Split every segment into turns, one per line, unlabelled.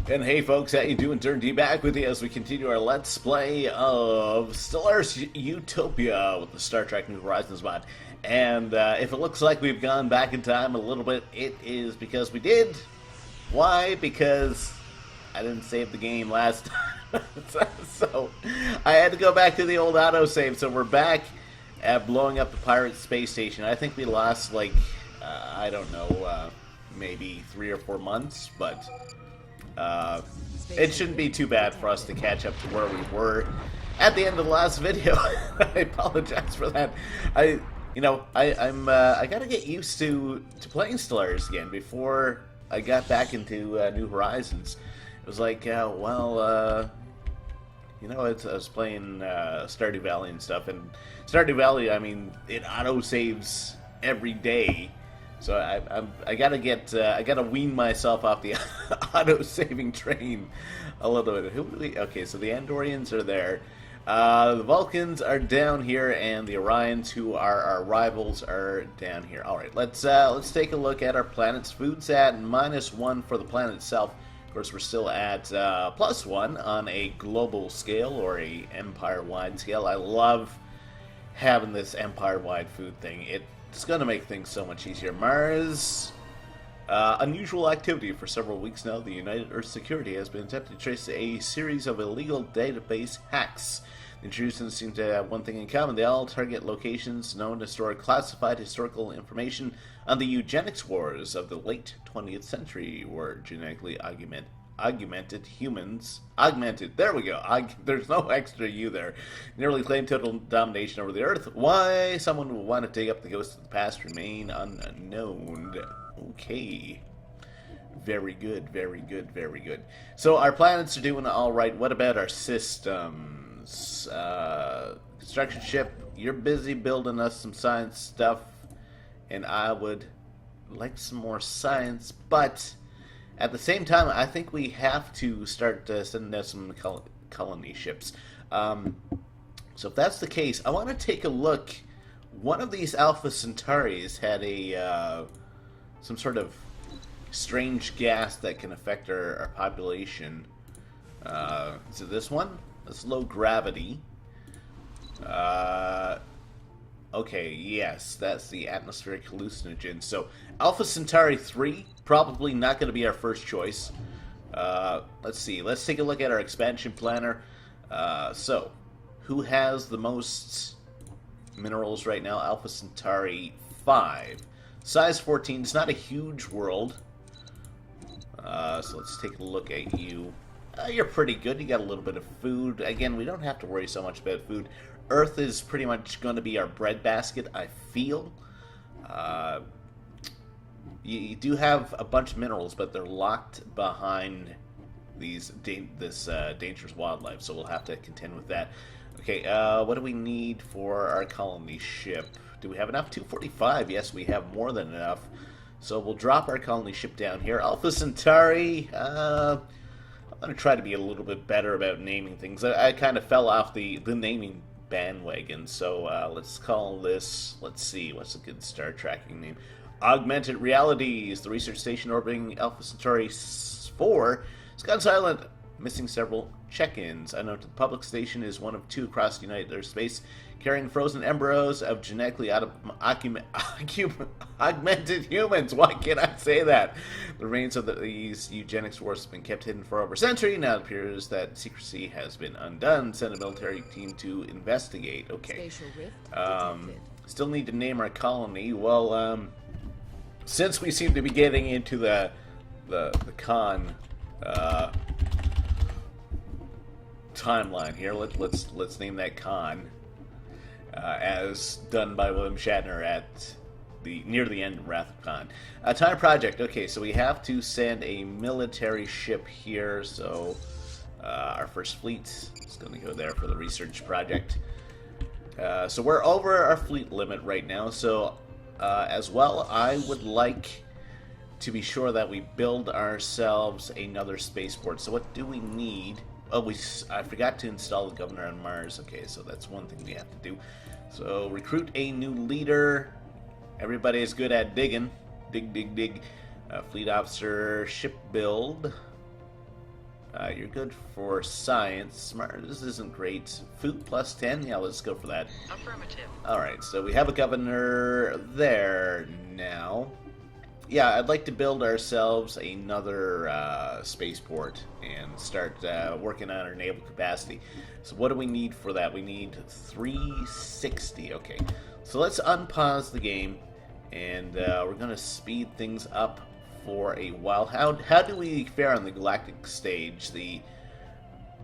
And hey folks, how you doing? Durinde back with you as we continue our Let's Play of Stellaris Utopia with the Star Trek New Horizons mod. And if it looks like we've gone back in time a little bit, it is because we did. Why? Because I didn't save the game last time. So I had to go back to the old autosave. So we're back at blowing up the pirate space station. I think we lost like, I don't know, maybe 3 or 4 months, but... it shouldn't be too bad for us to catch up to where we were at the end of the last video. I apologize for that. I gotta get used to playing Stellaris again before I got back into New Horizons. It was like, I was playing Stardew Valley and stuff, and Stardew Valley, I mean, it auto saves every day. So I gotta wean myself off the auto-saving train a little bit. Okay, so the Andorians are there. The Vulcans are down here, and the Orions, who are our rivals, are down here. All right, let's take a look at our planet's food's at -1 for the planet itself. Of course, we're still at +1 on a global scale or a empire-wide scale. I love having this empire-wide food thing. It's going to make things so much easier. Mars, unusual activity for several weeks now. The United Earth Security has been attempting to trace a series of illegal database hacks. The intrusions seem to have one thing in common. They all target locations known to store classified historical information on the eugenics wars of the late 20th century, where genetically augmented humans, there we go, there's no extra U there, nearly claimed total domination over the Earth. Why someone would want to dig up the ghosts of the past remain unknown. Okay. Very good, very good, very good. So our planets are doing alright. What about our systems? Construction ship, you're busy building us some science stuff, and I would like some more science, but at the same time, I think we have to start sending out some colony ships. So if that's the case, I want to take a look. One of these Alpha Centauris had some sort of strange gas that can affect our population. Is it this one? It's low gravity. Okay, yes, that's the atmospheric hallucinogen. So, Alpha Centauri 3, probably not going to be our first choice. Let's see, let's take a look at our expansion planner. So, who has the most minerals right now? Alpha Centauri 5. Size 14, it's not a huge world. So let's take a look at you. You're pretty good, you got a little bit of food. Again, we don't have to worry so much about food. Earth is pretty much going to be our breadbasket, I feel. You do have a bunch of minerals, but they're locked behind this dangerous wildlife, so we'll have to contend with that. Okay, what do we need for our colony ship? Do we have enough? 245. Yes, we have more than enough. So we'll drop our colony ship down here. Alpha Centauri, I'm going to try to be a little bit better about naming things. I kind of fell off the naming bandwagon, so let's call this, let's see, what's a good star tracking name? Augmented Realities. The research station orbiting Alpha Centauri 4 has gone silent, missing several check-ins. I note the public station is one of 2 across the United Earth space, carrying frozen embryos of genetically augmented humans. Why can't I say that? The remains of these eugenics wars have been kept hidden for over a century. Now it appears that secrecy has been undone. Send a military team to investigate. Okay. Still need to name our colony. Well, since we seem to be getting into the con timeline here, let's name that con. As done by William Shatner at near the end of Wrath of Khan. Time project. Okay, so we have to send a military ship here. So our first fleet is going to go there for the research project. So we're over our fleet limit right now. So as well, I would like to be sure that we build ourselves another spaceport. So what do we need? Oh, I forgot to install the governor on Mars. Okay, so that's one thing we have to do. So recruit a new leader. Everybody is good at digging. Dig, dig, dig. Fleet officer, ship build. You're good for science. Smart. This isn't great. Food plus 10? Yeah, let's go for that.
Affirmative.
Alright, so we have a governor there now. Yeah, I'd like to build ourselves another spaceport and start working on our naval capacity. So what do we need for that? We need 360. Okay, so let's unpause the game, and we're going to speed things up for a while. How do we fare on the galactic stage? The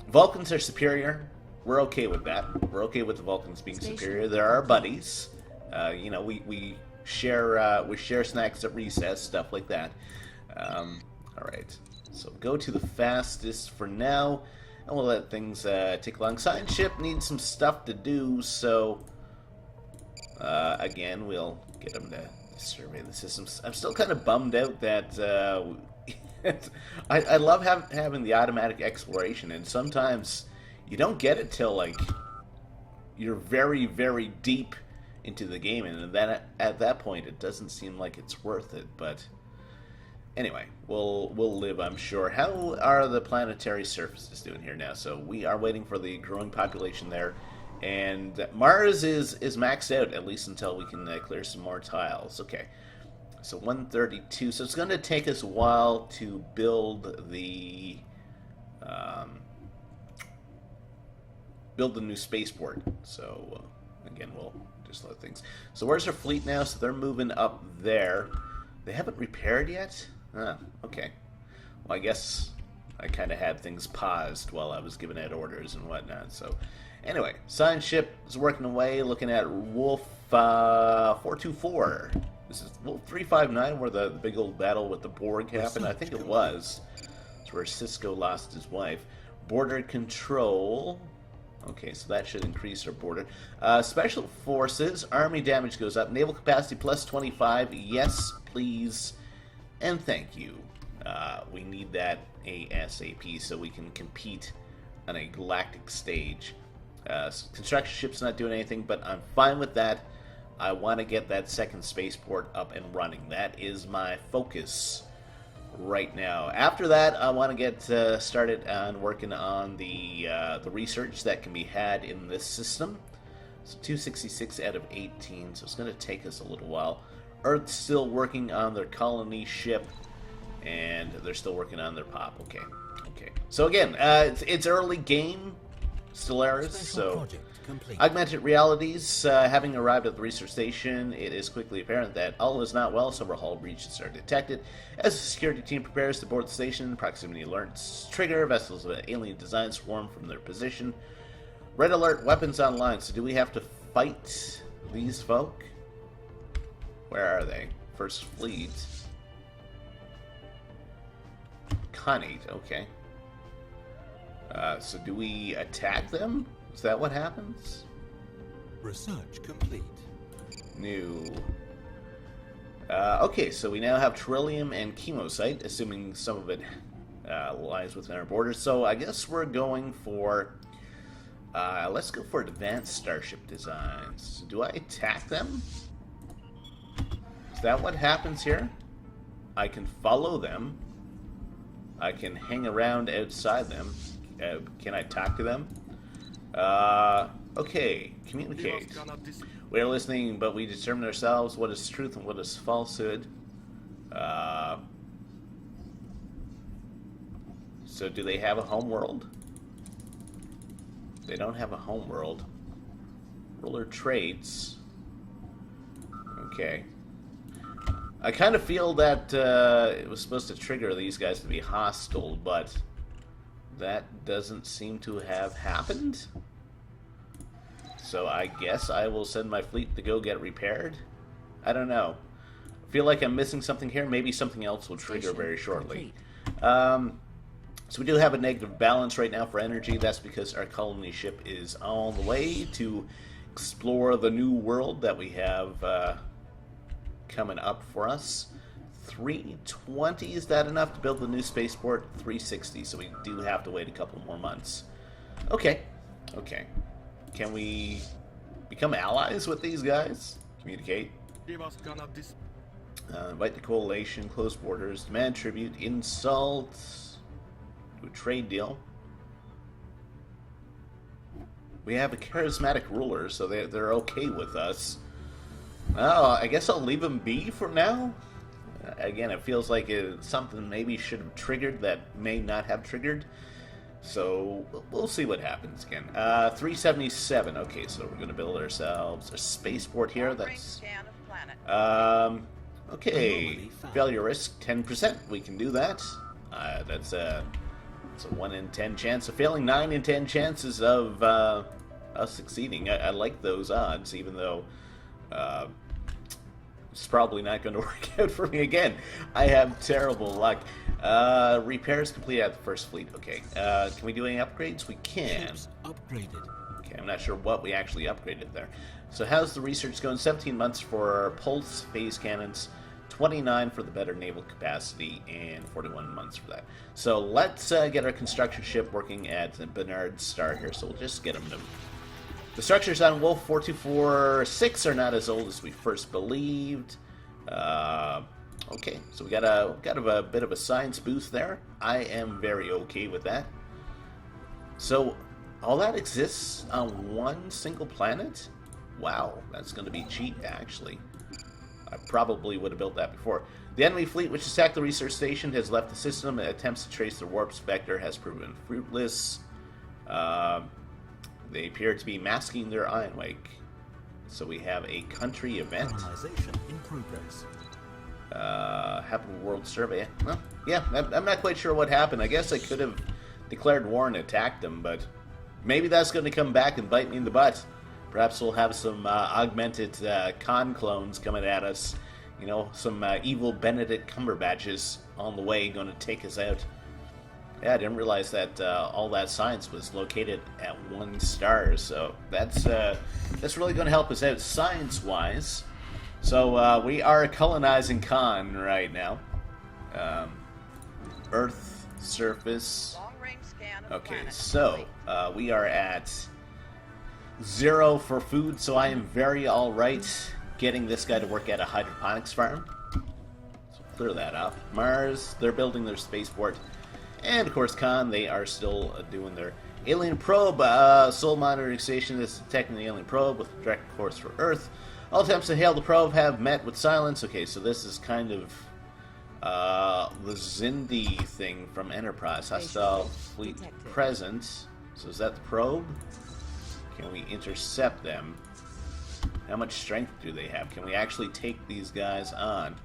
Vulcans are superior. We're okay with that. We're okay with the Vulcans being superior. They're our buddies. You know, we share snacks at recess, stuff like that. All right, so go to the fastest for now, and we'll let things take long. Science ship needs some stuff to do, so again, we'll get them to survey the systems. I'm still kind of bummed out that I love having the automatic exploration, and sometimes you don't get it till like you're very, very deep into the game, and then at that point it doesn't seem like it's worth it. But anyway, we'll live, I'm sure. How are the planetary surfaces doing here now? So we are waiting for the growing population there, and Mars is maxed out, at least until we can clear some more tiles. Okay, so 132. So it's going to take us a while to build the new spaceport. So again, we'll just let things. So where's our fleet now? So they're moving up there. They haven't repaired yet? Ah, okay. Well, I guess I kind of had things paused while I was giving out orders and whatnot. So anyway, science ship is working away, looking at Wolf 424. This is Wolf 359, where the big old battle with the Borg happened. I think it was. It's where Cisco lost his wife. Border control. Okay, so that should increase our border. Special Forces, Army damage goes up. Naval capacity plus 25. Yes, please. And thank you. We need that ASAP so we can compete on a galactic stage. Construction ship's not doing anything, but I'm fine with that. I want to get that second spaceport up and running. That is my focus right now. After that, I want to get started on working on the research that can be had in this system. So 266 out of 18, so it's going to take us a little while. Earth's still working on their colony ship, and they're still working on their pop. Okay. So again, it's early game, Stellaris, so augmented realities. Having arrived at the research station, it is quickly apparent that all is not well. Several hull breaches are detected. As the security team prepares to board the station, proximity alerts trigger. Vessels of alien design swarm from their position. Red alert, weapons online. So do we have to fight these folk? Where are they? First fleet. Khanate, okay. So do we attack them? Is that what happens?
Research complete.
New. Okay, so we now have Trillium and Chemosite, assuming some of it lies within our borders. So I guess we're going for... let's go for advanced starship designs. Do I attack them? Is that what happens here? I can follow them. I can hang around outside them. Can I talk to them? Okay, communicate. We are listening, but we determine ourselves what is truth and what is falsehood. So do they have a home world? They don't have a home world. Ruler traits. Okay. I kind of feel that it was supposed to trigger these guys to be hostile, but that doesn't seem to have happened. So I guess I will send my fleet to go get repaired. I don't know. I feel like I'm missing something here. Maybe something else will trigger very shortly. So we do have a negative balance right now for energy. That's because our colony ship is on the way to explore the new world that we have coming up for us. 320, is that enough to build the new spaceport? 360, so we do have to wait a couple more months. Okay. Can we become allies with these guys? Communicate. Invite the coalition, close borders, demand tribute, insult, do a trade deal. We have a charismatic ruler, so they're okay with us. Oh, I guess I'll leave them be for now. Again, it feels like something maybe should have triggered that may not have triggered. So we'll see what happens again. 377. Okay, so we're going to build ourselves a spaceport here. That's okay. Failure risk 10%. We can do that. That's a 1 in 10 chance of failing. 9 in 10 chances of us succeeding. I like those odds, even though it's probably not going to work out for me again. I have terrible luck. Repairs complete at the first fleet. Okay. Can we do any upgrades? We can.
Ships upgraded.
Okay, I'm not sure what we actually upgraded there. So how's the research going? 17 months for pulse phase cannons, 29 for the better naval capacity, and 41 months for that. So let's get our construction ship working at Bernard's Star here. So we'll just get them to... The structures on Wolf 4246 are not as old as we first believed. Okay, so we got a bit of a science boost there. I am very okay with that. So all that exists on one single planet? Wow, that's going to be cheap, actually. I probably would have built that before. The enemy fleet, which attacked the research station, has left the system. Attempts to trace the warp specter has proven fruitless. They appear to be masking their ion wake. So we have a country event.
Colonization in progress.
Happened World Survey. Well, yeah, I'm not quite sure what happened. I guess I could have declared war and attacked them, but maybe that's going to come back and bite me in the butt. Perhaps we'll have some augmented Khan clones coming at us. You know, some evil Benedict Cumberbatches on the way going to take us out. Yeah, I didn't realize that all that science was located at one star, so that's really going to help us out science-wise. So we are colonizing Khan right now. Earth surface. Okay, so we are at 0 for food, so I am very alright getting this guy to work at a hydroponics farm. So clear that up. Mars, they're building their spaceport. And, of course, Khan, they are still doing their alien probe. Soul monitoring station is detecting the alien probe with a direct course for Earth. All attempts to hail the probe have met with silence. Okay, so this is kind of the Zindi thing from Enterprise. Hostile fleet present. So is that the probe? Can we intercept them? How much strength do they have? Can we actually take these guys on?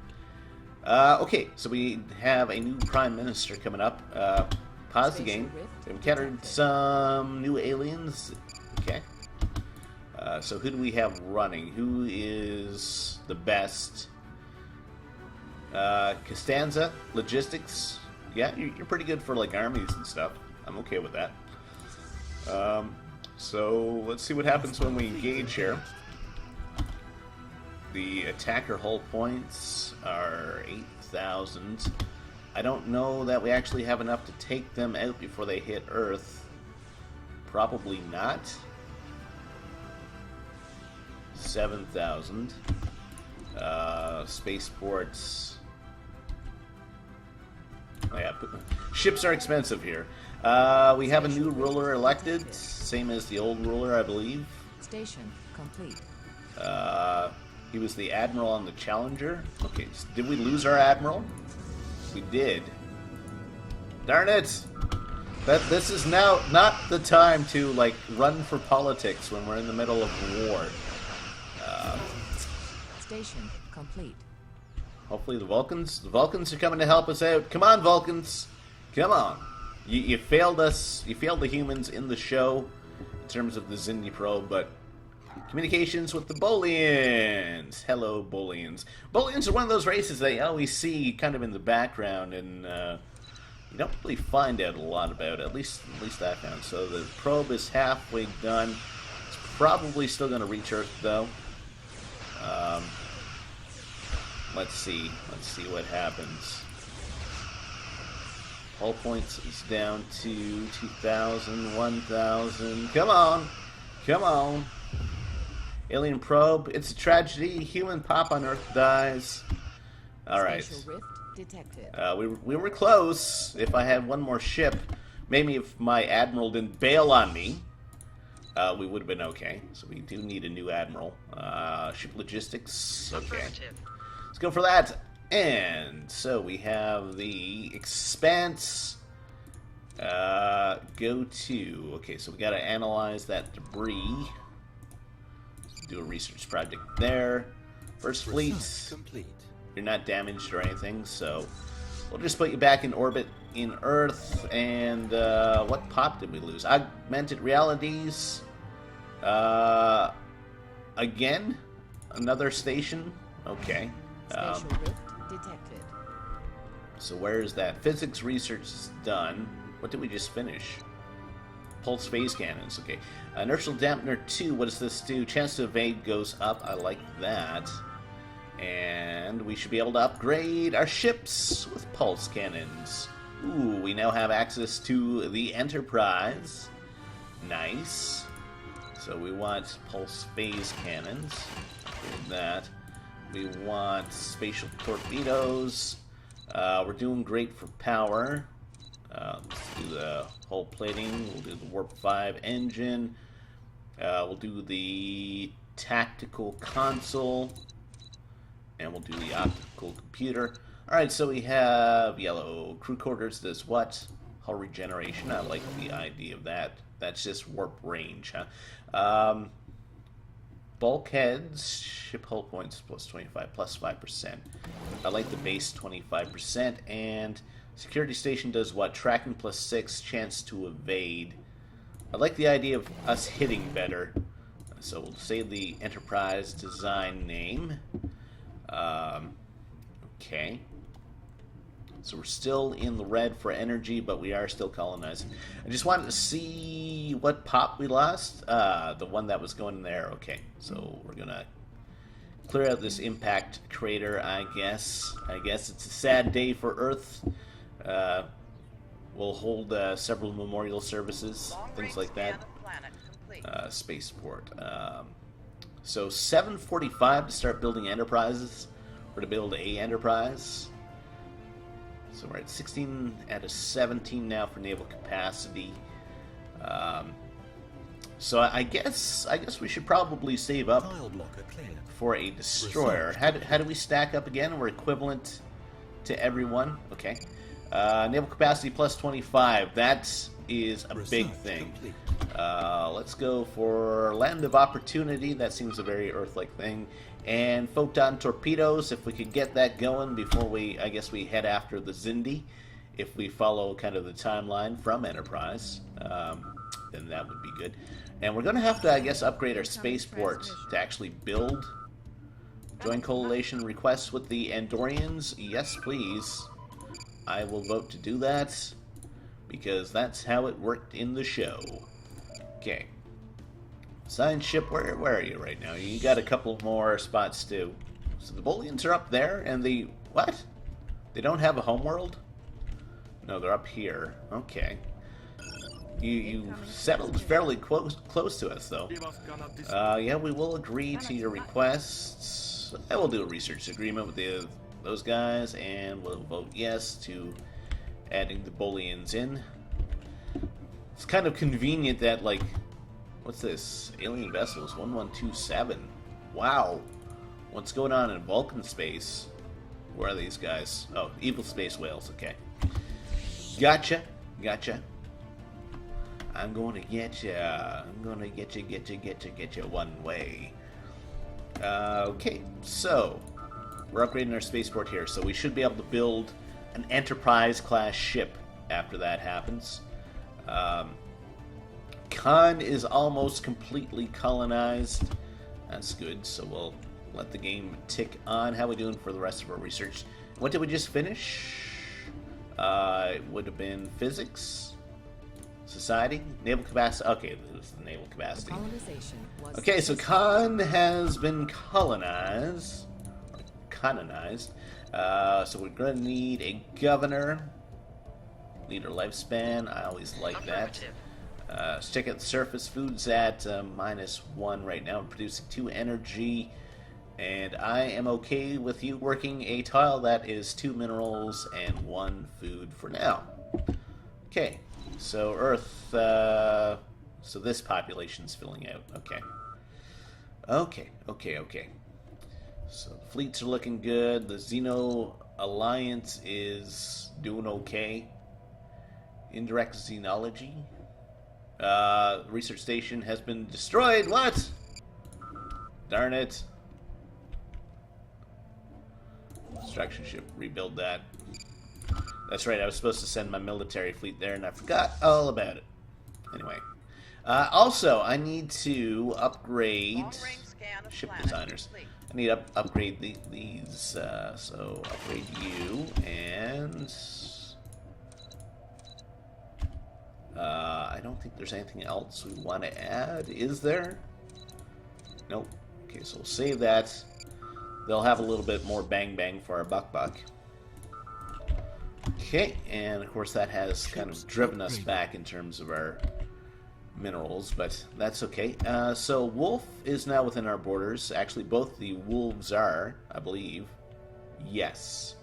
Okay, so we have a new Prime Minister coming up. Pause the game. We've encountered some new aliens. Okay. So who do we have running? Who is the best? Costanza, logistics. Yeah, you're pretty good for like armies and stuff. I'm okay with that. So let's see what happens when we engage here. The attacker hull points are 8,000. I don't know that we actually have enough to take them out before they hit Earth. Probably not. 7,000. Spaceports. Oh yeah, ships are expensive here. We have a new ruler elected, same as the old ruler, I believe.
Station complete.
He was the admiral on the Challenger. Okay, so did we lose our admiral? We did. Darn it! This is now not the time to like run for politics when we're in the middle of war.
Station complete.
Hopefully the Vulcans are coming to help us out. Come on, Vulcans! Come on! You failed us. You failed the humans in the show in terms of the Zindi probe, but communications with the Bolians. Hello, Bolians. Bolians are one of those races that you always see kind of in the background, and you don't really find out a lot about. At least I found. So the probe is halfway done. It's probably still going to reach Earth, though. Let's see what happens. Hull points is down to 2,000, 1,000. Come on! Come on! Alien probe. It's a tragedy. Human pop on Earth dies. Alright.
Spatial rift detected.
We were close. If I had one more ship, Maybe if my admiral didn't bail on me, we would have been okay. So we do need a new admiral. Ship logistics. Okay. Let's go for that. And so we have the Expanse. Go to... Okay, so we got to analyze that debris. Do a research project there. First fleet.
Complete.
You're not damaged or anything, so we'll just put you back in orbit in Earth. And what pop did we lose? Augmented realities. Again, another station. Okay.
Spatial rift detected.
So where is that? Physics research is done. What did we just finish? Pulse phase cannons. Okay. Inertial dampener 2. What does this do? Chance to evade goes up. I like that. And we should be able to upgrade our ships with pulse cannons. Ooh, we now have access to the Enterprise. Nice. So we want pulse phase cannons. Upgrade that. We want spatial torpedoes. We're doing great for power. Let's do the hull plating. We'll do the Warp 5 engine. We'll do the tactical console. And we'll do the optical computer. Alright, so we have yellow. Crew quarters does what? Hull regeneration. I like the idea of that. That's just warp range, huh? Bulkheads. Ship hull points plus 25, plus 5%. I like the base 25%. And security station does what? Tracking plus 6. Chance to evade. I like the idea of us hitting better. So we'll say the Enterprise design name. Okay. So we're still in the red for energy, but we are still colonizing. I just wanted to see what pop we lost. The one that was going there. Okay, so we're gonna clear out this impact crater, I guess. I guess it's a sad day for Earth. We'll hold several memorial services, things like that. Spaceport. So 7:45 to start building enterprises, or to build a enterprise. So we're at 16 out of 17 now for naval capacity. So I guess we should probably save up for a destroyer. How do we stack up again? We're equivalent to everyone. Okay. Naval capacity plus 25. That is a big thing. Let's go for Land of Opportunity. That seems a very Earth-like thing. And photon torpedoes, if we could get that going before I guess we head after the Xindi. If we follow kind of the timeline from Enterprise, then that would be good. And we're going to have to, I guess, upgrade our spaceport to actually build. Join coalition requests with the Andorians. Yes, please. I will vote to do that, because that's how it worked in the show. Okay. Science ship, where are you right now? You got a couple more spots too. So the Bolians are up there, and the... What? They don't have a homeworld? No, they're up here. Okay. You settled fairly close to us, though. Yeah, we will agree to your requests. I will do a research agreement with those guys, and we'll vote yes to adding the Bolians in. It's kind of convenient that, like... What's this? Alien vessels 1127. Wow. What's going on in Vulcan space? Where are these guys? Oh, evil space whales. Okay. Gotcha. I'm going to get ya. I'm going to get ya one way. Okay, so we're upgrading our spaceport here, so we should be able to build an Enterprise-class ship after that happens. Khan is almost completely colonized. That's good, so we'll let the game tick on. How are we doing for the rest of our research? What did we just finish? It would have been physics, society, naval capacity. Okay, it was the naval capacity. Okay, so Khan has been colonized. So we're going to need a governor. Leader lifespan. I always like that. Let's check out the surface. Food's at -1 right now. I'm producing 2 energy. And I am okay with you working a tile that is 2 minerals and 1 food for now. Okay, so Earth, so this population's filling out. Okay. So the fleets are looking good. The Xeno Alliance is doing okay. Indirect xenology. Research station has been destroyed. What? Darn it. Construction ship. Rebuild that. That's right, I was supposed to send my military fleet there, and I forgot all about it. Anyway. Also, I need to upgrade ship designers. I need to upgrade these. So, upgrade you, and... I don't think there's anything else we want to add. Is there? Nope. Okay, so we'll save that. They'll have a little bit more bang for our buck. Okay, and of course that has kind of driven us back in terms of our minerals, but that's okay. So Wolf is now within our borders. Actually, both the wolves are, I believe. Yes.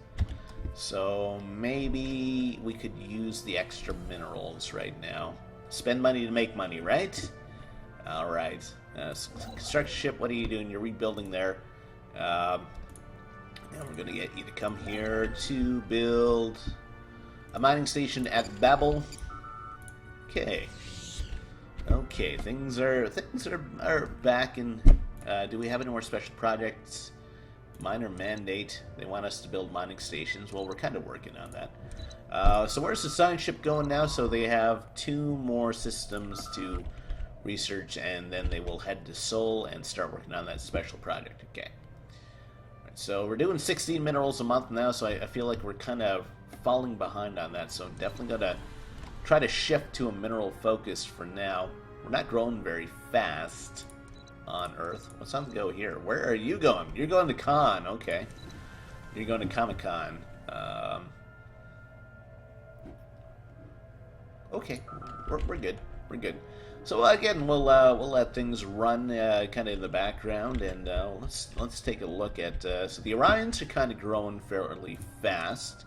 So maybe we could use the extra minerals right now. Spend money to make money, right? Alright. Construction ship, what are you doing? You're rebuilding there. And we're going to get you to come here to build a mining station at Babel. Okay. Okay, things are back in... do we have any more special projects? Minor mandate. They want us to build mining stations. Well, we're kind of working on that. So where's the science ship going now? So they have 2 more systems to research, and then they will head to Seoul and start working on that special project. Okay. Right, so we're doing 16 minerals a month now, so I feel like we're kind of falling behind on that. So I'm definitely going to try to shift to a mineral focus for now. We're not growing very fast on Earth. What's on the go here? Where are you going? You're going to Con. Okay. You're going to Comic-Con. Okay. We're good. We're good. So again, we'll let things run kind of in the background, and let's take a look at. So the Orions are kind of growing fairly fast.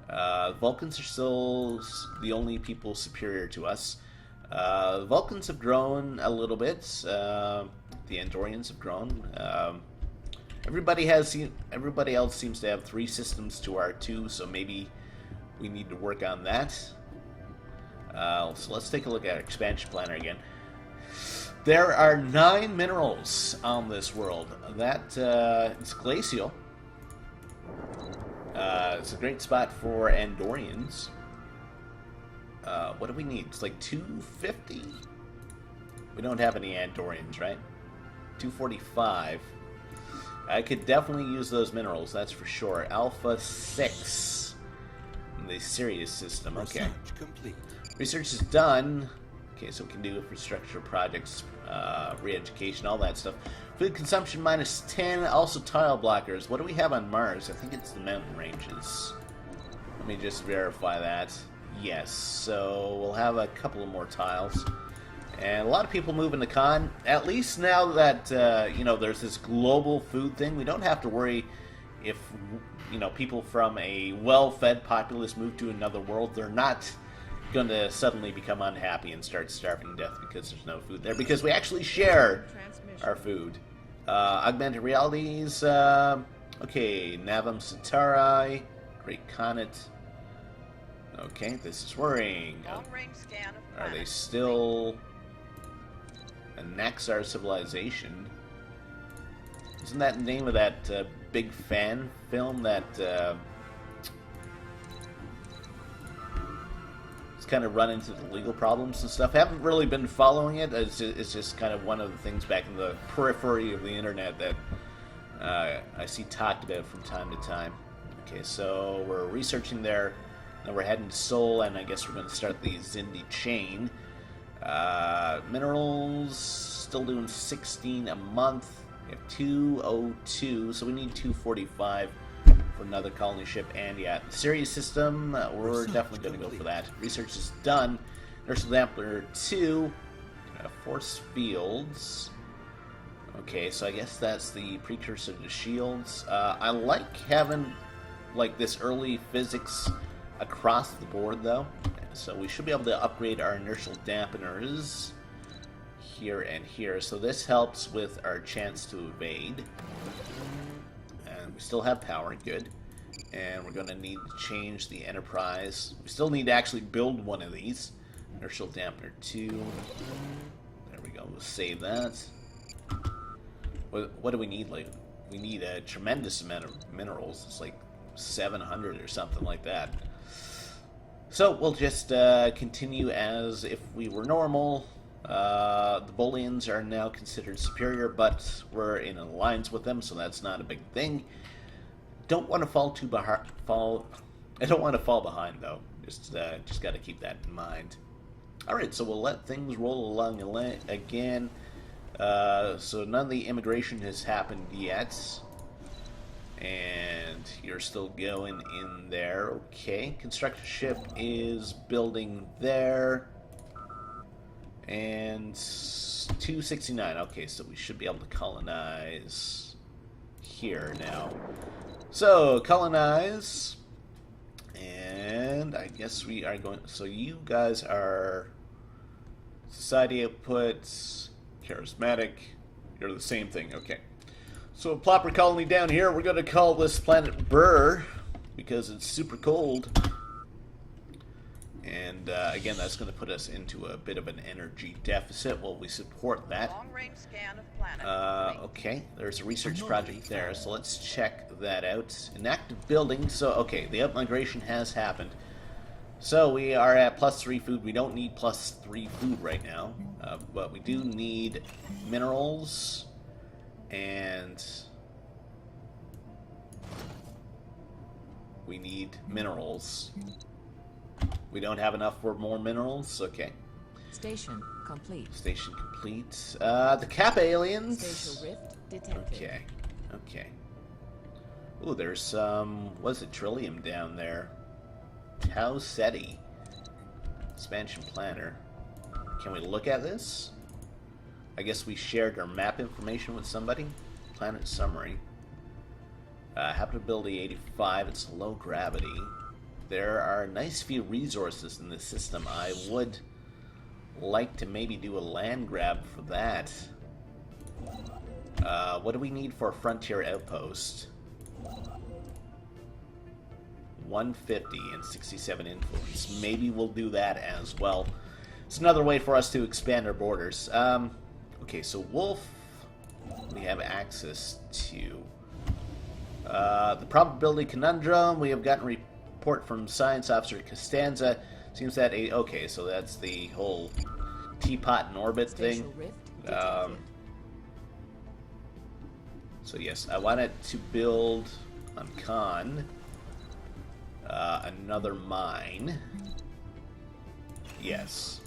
Vulcans are still the only people superior to us. Vulcans have grown a little bit. The Andorians have grown. Everybody else seems to have 3 systems to our 2, so maybe we need to work on that. So let's take a look at our expansion planner again. There are 9 minerals on this world. That it's glacial. It's a great spot for Andorians. What do we need? It's like 250. We don't have any Andorians, right? 245. I could definitely use those minerals, that's for sure. Alpha 6 in the Sirius system. Okay.
Research complete.
Research is done. Okay, so we can do infrastructure projects, re-education, all that stuff. Food consumption -10. Also tile blockers. What do we have on Mars? I think it's the mountain ranges. Let me just verify that. Yes, so we'll have a couple of more tiles. And a lot of people moving to Con. At least now that, there's this global food thing, we don't have to worry if, people from a well-fed populace move to another world. They're not going to suddenly become unhappy and start starving to death because there's no food there. Because we actually share our food. Augmented realities. Okay, Navam Centauri. Great Comet. Okay, this is worrying. Are they still a Naxar civilization? Isn't that the name of that big fan film that it's kind of run into the legal problems and stuff? I haven't really been following it. It's just kind of one of the things back in the periphery of the internet that I see talked about from time to time. Okay, so we're researching there. Now we're heading to Seoul, and I guess we're going to start the Xindi chain. Minerals, still doing 16 a month. We have 202, so we need 245 for another colony ship. And yeah, the Sirius system, we're definitely going to go for that. Research is done. Nurse Lampler 2, force fields. Okay, so I guess that's the precursor to shields. I like having this early physics across the board, though. So we should be able to upgrade our inertial dampeners here and here. So this helps with our chance to evade. And we still have power, good. And we're going to need to change the Enterprise. We still need to actually build one of these. Inertial dampener 2. There we go, we'll save that. What do we need? Like, we need a tremendous amount of minerals. It's like 700 or something like that. So we'll just continue as if we were normal. The Bolians are now considered superior, but we're in an alliance with them, so that's not a big thing. Don't want to fall I don't want to fall behind though. Just got to keep that in mind. All right, so we'll let things roll along again. So none of the immigration has happened yet. And you're still going in there. Okay, construction ship is building there. And 269. Okay, so we should be able to colonize here now. So, colonize. And I guess we are going... So you guys are... Society outputs... Charismatic. You're the same thing. Okay. So a plopper colony down here. We're going to call this planet Burr because it's super cold. And again, that's going to put us into a bit of an energy deficit. Well, we support that.
Long-range scan of planet.
Okay, there's a research project there, so let's check that out. An active building. So, okay, the outmigration has happened. So we are at +3 food. We don't need +3 food right now, but we do need minerals and we need minerals. We don't have enough for more minerals. Okay.
Station complete.
Station complete. The Kappa aliens.
Spatial rift detected.
Okay. Okay. Ooh, there's some. What's it? Trillium down there. Tau Ceti. Expansion planner. Can we look at this? I guess we shared our map information with somebody. Planet summary. Habitability 85. It's low gravity. There are a nice few resources in this system. I would like to maybe do a land grab for that. What do we need for a frontier outpost? 150 and 67 influence. Maybe we'll do that as well. It's another way for us to expand our borders. Okay, so Wolf, we have access to. The probability conundrum, we have gotten a report from Science Officer Costanza. Seems that okay, so that's the whole teapot in orbit thing.
Spatial rift detected.
So yes, I wanted to build on Khan another mine. Yes.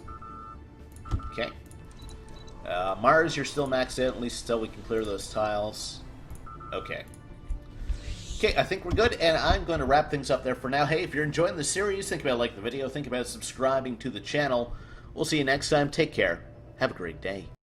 Okay. Mars, you're still maxed out, at least until we can clear those tiles. Okay. Okay, I think we're good, and I'm going to wrap things up there for now. Hey, if you're enjoying the series, think about liking the video, think about subscribing to the channel. We'll see you next time. Take care. Have a great day.